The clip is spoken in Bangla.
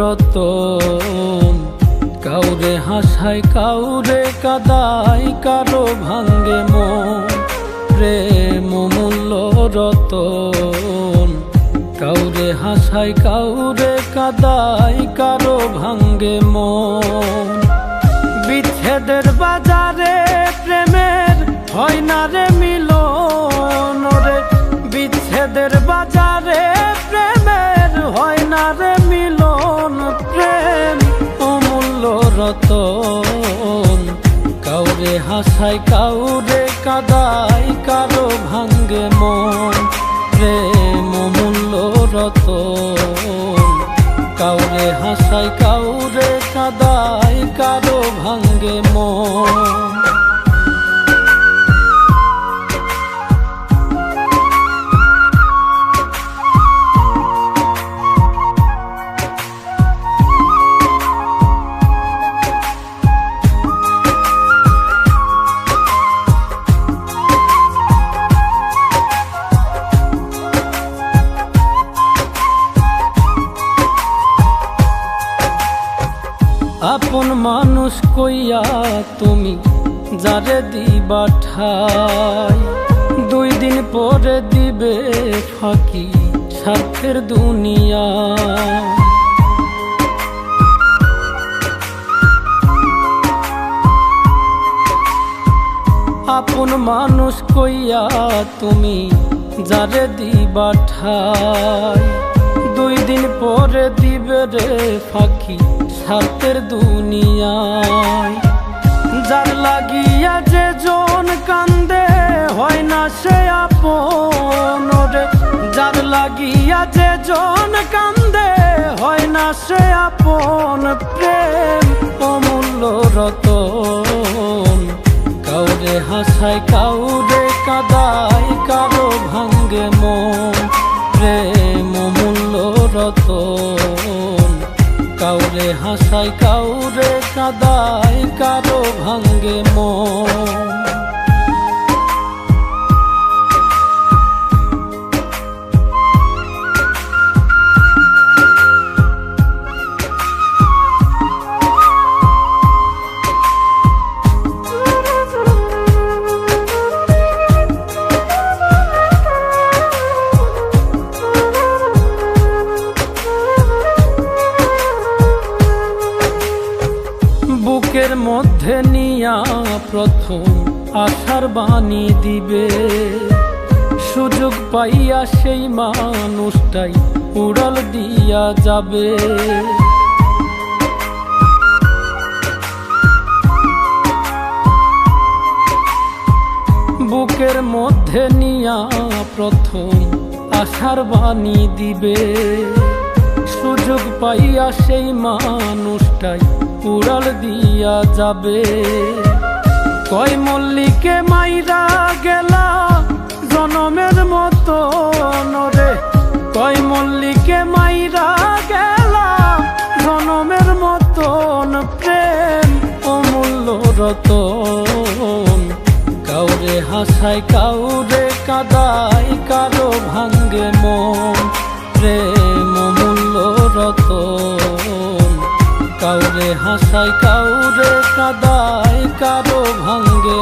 রতন, কাউরে হাসায় কাউরে কাদায়, কারো ভাঙ্গে মন। প্রেম মূল্য রতন, কাউরে হাসায় কাউরে কাদায়, কারো ভাঙ্গে মন। বিচ্ছেদের বাজারে প্রেমের হয় না রে মিলন রে, বিচ্ছেদের বাজারে প্রেমের হয় না রে মিলন। প্রেম অমূল্য রতন, কাউরে হাসায় কাউরে কাদায়, কারো ভাঙ্গে মন। প্রেম অমূল্য রতন, কাউরে হাসায় কাউরে কাদায়, কারো ভাঙ্গে মন। আপন মানুষ কইয়া তুমি যারে দিবা ঠাই, 2 দিন পরে দিবে ফাঁকি স্বার্থের দুনিয়া। আপন মানুষ কইয়া তুমি যারে দিবা ঠাই, 2 দিন পরে দিবে রে ফাঁকি স্বার্থের দুনিয়ায়। যার লাগিয়া যে জন কান্দে হয় না সে আপন রে, যার লাগিয়া যে জন কান্দে হয় না সে আপন। প্রেম অমূল্য রতন, কাউরে হাসায় কাউরে কাদায়, কারো ভাঙ্গে মন। প্রেম অমূল্য রতন, কাউরে হাসায় কাউরে কাদায়, কারো ভাঙ্গে মন। বুকের মধ্যে নিয়া প্রথম আশার বাণী দিবে, সুযোগ পাইয়া সেই মানুষটাই উড়াল দিয়া যাবে। বুকের মধ্যে নিয়া প্রথম আশার বাণী দিবে, সুযোগ পাইয়া সেই মানুষটাই উড়াল দিয়া যাবে। কয় মল্লিকে মাইরা গেলা জনমের মতো রে, কয় মল্লিকে মাইরা গেলা জনমের মতন। প্রেম অমূল্য রতন, কাউরে হাসায় কাউরে কাদায়, কারো ভাঙ্গে মন। প্রেম অমূল্য রতন, কাউরে হাসায় কাউরে কাদায়, কারো ভাঙ্গে